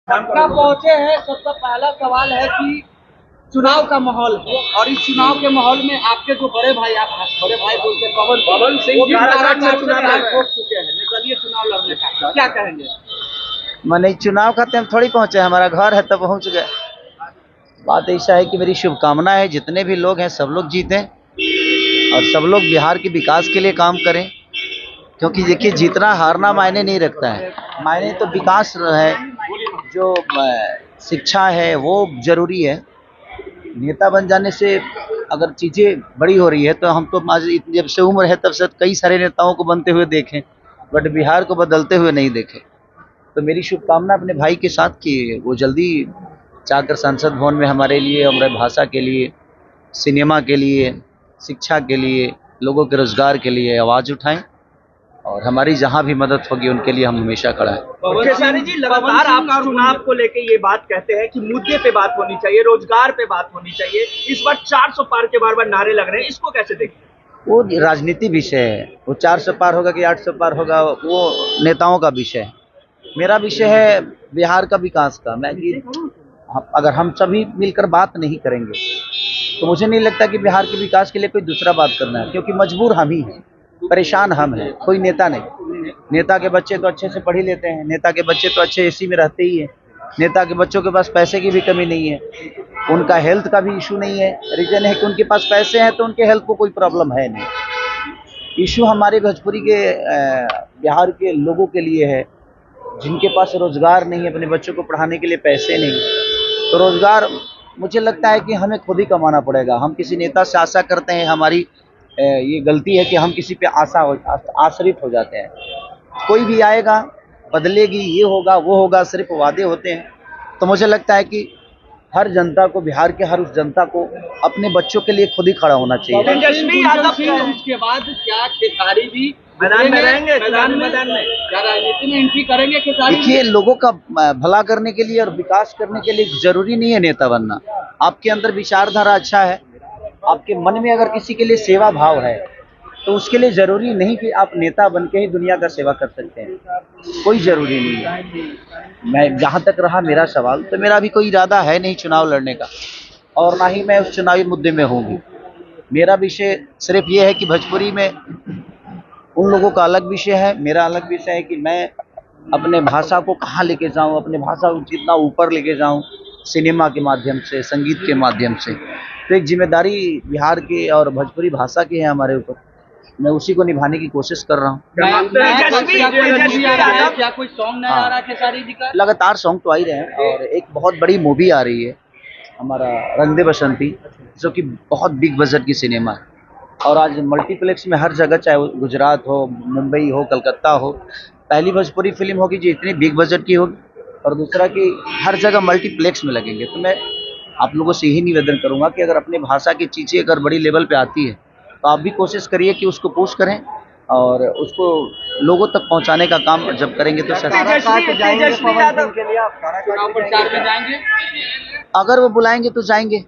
पटना पहुंचे हैं। सबसे पहला सवाल है कि चुनाव का माहौल है और इस चुनाव के माहौल में आपके जो बड़े भाई, आप बड़े भाई बोलते पवन सिंह जी ठोक चुके हैं निर्दलीय चुनाव लड़ने का, क्या कहेंगे? मैंने चुनाव खाते हम थोड़ी पहुंचे, हमारा घर है तब पहुंच गए। बात ऐसा है कि मेरी शुभकामना है जितने भी लोग हैं सब लोग जीतें और सब लोग बिहार के विकास के लिए काम करें, क्योंकि देखिए जीतना हारना मायने नहीं रखता है। मायने तो विकास है, जो शिक्षा है वो जरूरी है। नेता बन जाने से अगर चीज़ें बड़ी हो रही है तो हम तो आज जब से उम्र है तब से कई सारे नेताओं को बनते हुए देखें, बट बिहार को बदलते हुए नहीं देखे। तो मेरी शुभकामना अपने भाई के साथ कि वो जल्दी जाकर संसद भवन में हमारे लिए, हमारे भाषा के लिए, सिनेमा के लिए, शिक्षा के लिए, लोगों के रोजगार के लिए आवाज़ उठाएं और हमारी जहां भी मदद होगी उनके लिए हम हमेशा खड़ा हैं। खेसारी जी, लगातार आप चुनाव को लेके ये बात कहते हैं कि मुद्दे पे बात होनी चाहिए, रोजगार पे बात होनी चाहिए। इस बार 400 पार के बार नारे लग रहे हैं, इसको कैसे देखें? वो राजनीति विषय है, वो 400 पार होगा कि 800 पार होगा वो नेताओं का विषय है। मेरा विषय है बिहार का विकास का। मैं कि अगर हम सभी मिलकर बात नहीं करेंगे तो मुझे नहीं लगता कि बिहार के विकास के लिए कोई दूसरा बात करना है, क्योंकि मजबूर हम ही हैं, परेशान हम हैं, कोई नेता नहीं। नेता के बच्चे तो अच्छे से पढ़ ही लेते हैं, नेता के बच्चे तो अच्छे एसी में रहते ही हैं, नेता के बच्चों के पास पैसे की भी कमी नहीं है, उनका हेल्थ का भी इशू नहीं है। रीजन है कि उनके पास पैसे हैं तो उनके हेल्थ को कोई प्रॉब्लम है नहीं। इशू हमारे भोजपुरी के बिहार के लोगों के लिए है जिनके पास रोजगार नहीं है, अपने बच्चों को पढ़ाने के लिए पैसे नहीं। तो रोजगार मुझे लगता है कि हमें खुद ही कमाना पड़ेगा। हम किसी नेता से आशा करते हैं, हमारी ये गलती है कि हम किसी पे आश्रित हो जाते हैं। कोई भी आएगा, बदलेगी, ये होगा वो होगा, सिर्फ वादे होते हैं। तो मुझे लगता है कि हर जनता को, बिहार के हर उस जनता को अपने बच्चों के लिए खुद ही खड़ा होना चाहिए। तेजस्वी यादव के बाद क्या खेसारी जी मैदान में रहेंगे? मैदान में क्या राजनीति में एंट्री करेंगे खेसारी? देखिए, लोगों का भला करने के लिए और विकास करने के लिए जरूरी नहीं है नेता बनना। आपके अंदर विचारधारा अच्छा है, आपके मन में अगर किसी के लिए सेवा भाव है तो उसके लिए जरूरी नहीं कि आप नेता बन के ही दुनिया का सेवा कर सकते हैं, कोई जरूरी नहीं है। मैं जहाँ तक रहा मेरा सवाल, तो मेरा भी कोई इरादा है नहीं चुनाव लड़ने का और ना ही मैं उस चुनावी मुद्दे में होंगी। मेरा विषय सिर्फ ये है कि भोजपुरी में उन लोगों का अलग विषय है, मेरा अलग विषय है कि मैं अपने भाषा को कहाँ लेके जाऊँ, अपने भाषा को कितना ऊपर लेके जाऊँ, सिनेमा के माध्यम से, संगीत के माध्यम से। तो एक जिम्मेदारी बिहार की और भोजपुरी भाषा की है हमारे ऊपर, मैं उसी को निभाने की कोशिश कर रहा हूँ। क्या कोई सॉन्ग नहीं आ रहा खेसारी जी का? लगातार सॉन्ग तो आ ही रहे हैं और एक बहुत बड़ी मूवी आ रही है हमारा रंग दे बसंती, जो कि बहुत बिग बजट की सिनेमा है और आज मल्टीप्लेक्स में हर जगह, चाहे वो गुजरात हो, मुंबई हो, कलकत्ता हो, पहली भोजपुरी फिल्म होगी जो इतनी बिग बजट की होगी और दूसरा कि हर जगह मल्टीप्लेक्स में लगेंगे। तो मैं आप लोगों से यही निवेदन करूंगा कि अगर अपने भाषा की चीज़ें अगर बड़ी लेवल पे आती है तो आप भी कोशिश करिए कि उसको पुश करें और उसको लोगों तक पहुंचाने का काम जब करेंगे तो अगर वो बुलाएंगे तो जाएंगे,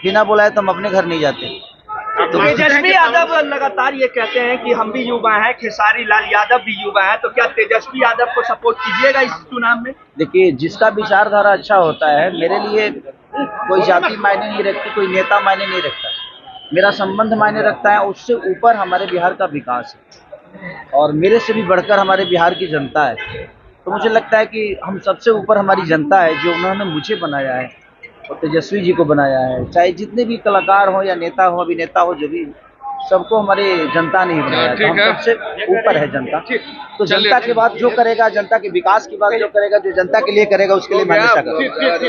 बिना बुलाए तो हम अपने घर नहीं जाते। तेजस्वी यादव लगातार ये कहते हैं कि हम भी युवा हैं, खेसारी लाल यादव भी युवा हैं, तो क्या तेजस्वी यादव को सपोर्ट कीजिएगा इस चुनाव में? देखिए, जिसका विचारधारा अच्छा होता है, मेरे लिए कोई जाति मायने नहीं रखती, कोई नेता मायने नहीं रखता, मेरा संबंध मायने रखता है। उससे ऊपर हमारे बिहार का विकास है और मेरे से भी बढ़कर हमारे बिहार की जनता है। तो मुझे लगता है कि हम सबसे ऊपर हमारी जनता है, जो उन्होंने मुझे बनाया है और तेजस्वी जी को बनाया है। चाहे जितने भी कलाकार हो या नेता हो, अभिनेता हो, जो भी, सबको हमारे जनता ने ही बनाया। तो हम सबसे ऊपर है जनता। तो जनता के बाद जो करेगा, जनता के विकास की बात जो करेगा, जो जनता के लिए करेगा, उसके लिए मैं हमेशा करूँगा।